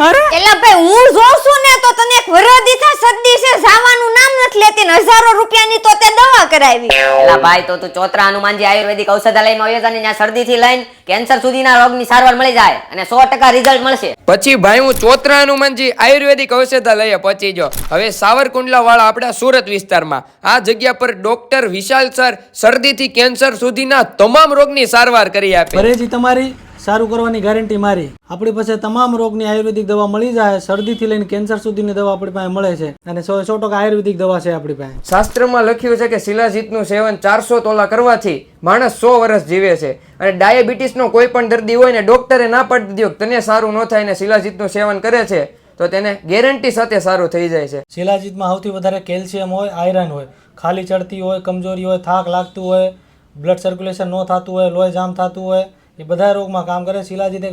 અરે એલા ભાઈ હું જોઉં છું ને તો તને એક વરદી થા સર્દી છે જવાનું નામ નથી લેતી ને હજારો રૂપિયાની તો તે દવા કરાવી. એલા ભાઈ તો તું ચોતરા હનુમાનજી આયુર્વેદિક ઔષધાલયમાં આવ્યો છે ને ત્યાં શરદીથી લઈને કેન્સર સુધીના રોગની સારવાર મળી જાય અને 100% રિઝલ્ટ મળશે. પછી ભાઈ હું ચોતરા હનુમાનજી આયુર્વેદિક ઔષધાલયે પહોંચી ગયો. હવે સાવરકુંડલા વાળા આપણા સુરત વિસ્તારમાં આ જગ્યા પર ડોક્ટર વિશાલ સર શરદીથી કેન્સર સુધીના તમામ રોગની સારવાર કરી આપે. પરેજી તમારી સારું કરવાની ગેરંટી મારી. આપણી પાસે તમામ રોગની આયુર્વેદિક દવા મળી જાય. શરદીથી લઈને કેન્સર સુધીની દવા આપણી પાસે મળે છે અને 100% આયુર્વેદિક દવા છે આપણી પાસે. શાસ્ત્રમાં લખ્યું છે કે શિલાજીતનું સેવન 400 તોલા કરવાથી માણસ 100 વર્ષ જીવે છે. અને ડાયાબિટીસનો કોઈ પણ દર્દી હોય ને ડોક્ટરે ના પાડી દીધું કે તને સારું ન થાય ને શિલાજીતનું સેવન કરે છે તો તેને ગેરંટી સાથે સારું થઈ જાય છે. શિલાજીતમાં સૌથી વધારે કેલ્શિયમ હોય, આયરન હોય. ખાલી ચડતી હોય, કમજોરી હોય, થાક લાગતું હોય, બ્લડ સર્ક્યુલેશન ન થતું હોય, લોહી જામ થતું હોય, એ બધા રોગમાં કામ કરે. શિલાજીત